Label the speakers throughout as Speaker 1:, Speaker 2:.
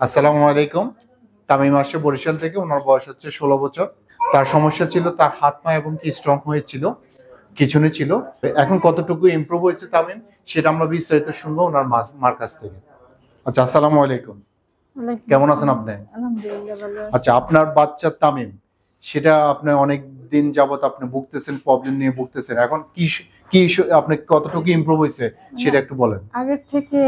Speaker 1: আসসালামু আলাইকুম। তামিম আসছে বরিশাল থেকে। ওনার বয়স হচ্ছে 16 বছর। তার সমস্যা ছিল তার হাত পা এবং কি স্ট্রং হয়েছিল, খিঁচুনি ছিল। এখন কতটুকু ইমপ্রুভ হয়েছে তামিম, সেটা আমরা বিস্তারিত শুনবো ওনার মার কাছ থেকে। আচ্ছা, আসসালামু আলাইকুম। কেমন আছেন আপনি?
Speaker 2: আলহামদুলিল্লাহ ভালো আছি।
Speaker 1: আচ্ছা, আপনার বাচ্চা তামিম, সেটা আপনি অনেক দিন যাবত আপনি ভুগতেছেন, প্রবলেম নিয়ে ভুগতেছেন। এখন কি কি আপনি কতটুকু ইমপ্রুভ হয়েছে সেটা একটু বলেন।
Speaker 2: আগের থেকে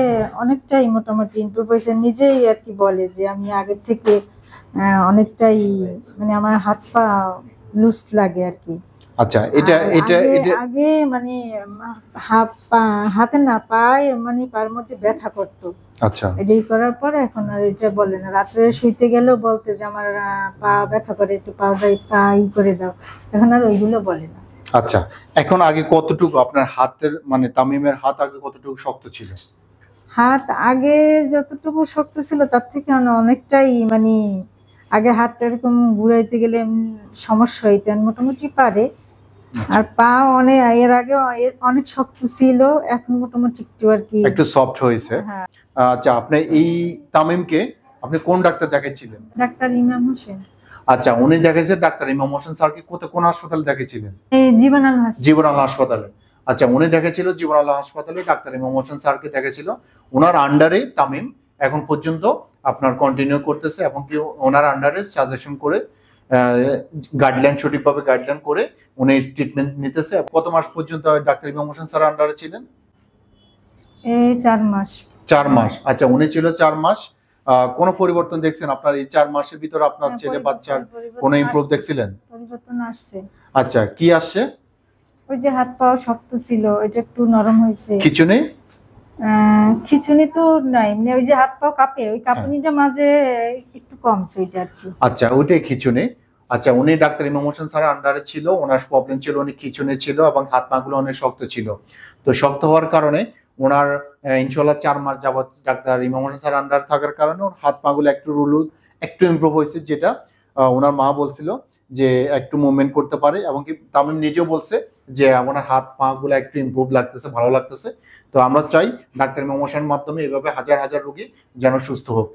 Speaker 2: অনেকটাই মোটামুটি ইমপ্রুভ হয়েছে। নিজেই আর কি বলে যে আমি আগের থেকে অনেকটাই মানে আমার হাত পা লুজ লাগে আর কি।
Speaker 1: আচ্ছা, এটা এটা এটা
Speaker 2: আগে মানে হাতে না পায় মানে পার মধ্যে ব্যথা করতো।
Speaker 1: আচ্ছা,
Speaker 2: এটাই করার পরে এখন আর এটা বলে না। রাত্রে শুইতে গেলেও বলতে যে আমার পা ব্যথা করে, একটু পা করে দাও। এখন আর ওইগুলো বলে না।
Speaker 1: আচ্ছা, এখন আগে কতটুকু আপনার হাতের মানে তামিমের হাত আগে কতটুকু শক্ত ছিল?
Speaker 2: হাত আগে যতটুকু শক্ত ছিল তার থেকে অনেকটাই মানে আগে হাত এরকম ঘুরাইতে গেলে সমস্যা হইতেন, মোটামুটি পারে। আর পা অনেক এর আগে অনেক শক্ত ছিল, এখন মোটামুটি একটু আর কি
Speaker 1: একটু সফট হয়েছে।
Speaker 2: হ্যাঁ।
Speaker 1: আচ্ছা, আপনি এই তামিমকে আপনি কোন ডাক্তার দেখাইছিলেন?
Speaker 2: ডাক্তার ইমাম হোসেন।
Speaker 1: আচ্ছা, উনি দেখাইছে ডাক্তার ইমাম হোসেন স্যারকে কোন হাসপাতালে দেখাইছিলেন?
Speaker 2: এই জীবন আলো হাসপাতাল।
Speaker 1: জীবন আলো হাসপাতালে। আচ্ছা, উনি দেখেছিল জীবন আলো হাসপাতালে ডাক্তার ইমাম হোসেন স্যারকে দেখেছিল। ওনার আন্ডারে তামিম এখন পর্যন্ত আপনার কন্টিনিউ করতেছে এবং কি ওনার আন্ডারে সাজেশন করে গাইডলাইন, সঠিকভাবে গাইডলাইন করে উনি ট্রিটমেন্ট নিতেছে। কত মাস পর্যন্ত ডাক্তার ইমাম হোসেন স্যার আন্ডারে ছিলেন?
Speaker 2: এই 4 মাস।
Speaker 1: 4 মাস। আচ্ছা, উনি ছিল 4 মাস। কোনো পরিবর্তন দেখছেন আপনার এই 4 মাসের ভিতরে আপনার ছেলে বাচ্চার কোনো ইমপ্রুভ দেখছিলেন?
Speaker 2: পরিবর্তন আসছে।
Speaker 1: আচ্ছা, কি আসছে?
Speaker 2: ওই যে হাত পা শক্ত ছিল ওইটা একটু নরম হয়েছে।
Speaker 1: খিঁচুনি?
Speaker 2: খিঁচুনি তো নাই, মানে ওই যে হাত পা কাঁপে, ওই কাঁপুনিটা মাঝে একটু কমছে ওইটা আর কি।
Speaker 1: আচ্ছা, ওইটাই খিঁচুনি। আচ্ছা, উনি ডাক্তার ইমাম হোসেন স্যার আন্ডারে ছিল। ওনার প্রবলেম ছিল উনি খিঁচুনি ছিল এবং হাত পা গুলো অনেক শক্ত ছিল। তো শক্ত হওয়ার কারণে ওনার ইনশাল্লাহ 4 মাস যাবত ডাক্তার ইমাম হোসেন স্যার আন্ডার থাকার কারণে ওর হাত পা গুলো একটু ইমপ্রুভ হয়েছে। যেটা ওনার মা বলছিল যে একটু মুভমেন্ট করতে পারে এবং কি তামিম নিজেও বলছে যে ওনার হাত পা গুলো একটু ইমপ্রুভ লাগতেছে, ভালো লাগতেছে। তো আমরা চাই ডাক্তার ইমাম হোসেনের মাধ্যমে এভাবে হাজার হাজার রোগী যেন সুস্থ হোক।